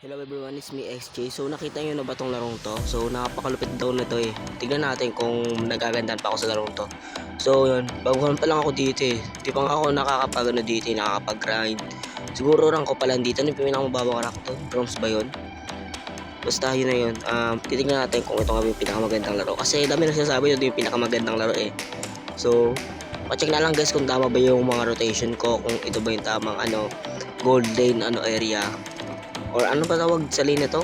Hello everyone, it's me XJ. So nakita nyo na ba tong larong to? So napakalupit daw na to eh. Tignan natin kung nagagandahan pa ako sa larong to. So yun, baguhan pa lang ako dito eh. Di pa nga ako nakakapag dito eh, nakakapag-grind. Siguro rank ko pa lang dito. Ano yung pinakamababang rank to? Bronze ba yun? Basta yun na yun. Titignan natin kung ito nga yung pinakamagandang laro. Kasi dami na sinasabi ito yung pinakamagandang laro eh. So, pacheck na lang guys kung tama ba yung mga rotation ko. Kung ito ba yung tamang gold lane area. Or ano ba tawag sa lane na to?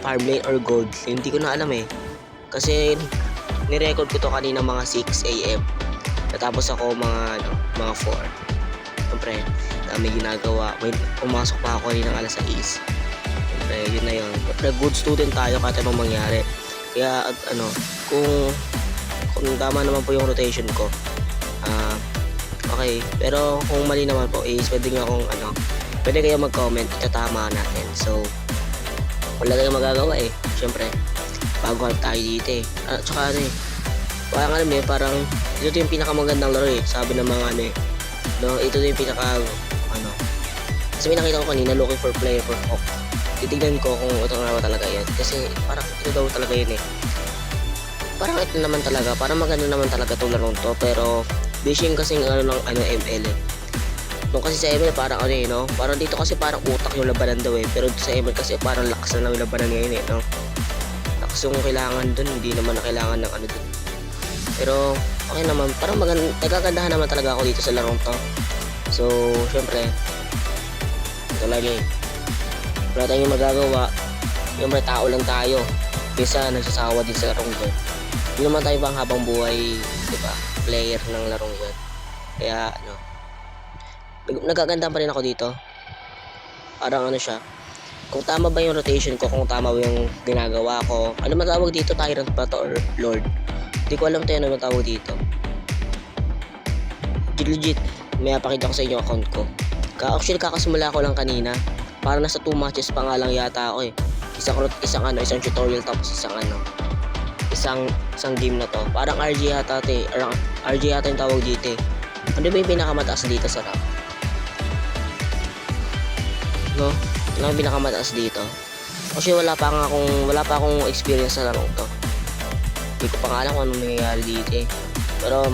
Farm lane or gold lane? Hindi ko na alam eh. Kasi ni-record ko to kanina mga 6 AM. Natapos ako mga 4. Siyempre, may ginagawa. May pumasok pa ako kanina alas 6. Siyempre, yun na yun. Siyempre, good student tayo kahit anong mangyari. Kaya kung tama naman po yung rotation ko. Okay, pero kung mali naman po is pwede kayo mag-comment, itatama natin. So, wala tayong magagawa eh. Siyempre, baguhan tayo dito eh. At saka parang ito yung pinakamagandang laro eh. Sabi ng mga ito yung kasi may nakita ko kanina, looking for player for Hawk. Titignan ko kung ito nga ba talaga yan. Kasi parang ito daw talaga yun eh. Parang ito naman talaga, parang maganda naman talaga itong larong to. Pero, bishing kasing ML eh. Nung kasi sa ML parang parang dito kasi parang utak yung labanan daw eh. Pero sa ML kasi parang lakas na lang yung labanan ngayon eh, no? Lakas yung kailangan dun, hindi naman na kailangan ng dun. Pero okay naman, parang nagagandahan naman talaga ako dito sa larong to. So, syempre, ito lagi. Wala tayong magagawa. Syempre, tao lang tayo. Kesa nagsasawa din sa larong to. Hindi naman tayo bang habang buhay, diba? Player ng larong to. Kaya, nagaganda pa rin ako dito. Parang siya. Kung tama ba yung rotation ko, kung tama ba yung ginagawa ko. Ano matawag dito? Tyrant ba to or Lord? Hindi ko alam tayo ano matawag dito. Legit, may napakita ko sa inyo account ko. Actually, kakasimula ko lang kanina. Parang nasa 2 matches pa nga lang yata ako eh. Isang tutorial tapos isang game na to. Parang RG yata RG yata yung tawag dito eh. Ano ba yung pinakamataas dito sa rank? No? Ano yung pinakamataas dito? Kasi wala pa akong experience sa larong to. Hindi ko pa nga alam kung anong nangyayari dito eh. Pero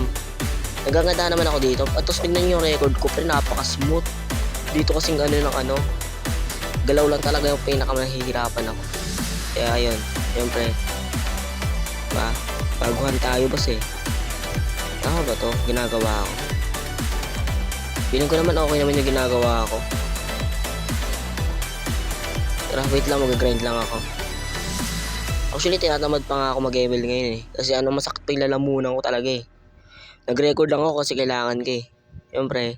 nagaganda naman ako dito. At tapos tignan yung record ko, pero napaka-smooth. Dito kasing galaw lang talaga yung pinakamahihirapan ako. Kaya ayun, siyempre baguhan tayo boss eh. Tama ba to? Ginagawa ako. Feeling ko naman okay naman yung ginagawa ako. Tara, wait lang, mag-grind lang ako. Actually, tinatamad pa nga ako mag-ML ngayon eh. Kasi masakit pa yung lalamunan ko talaga eh. Nag-record lang ako kasi kailangan ko eh. Siyempre,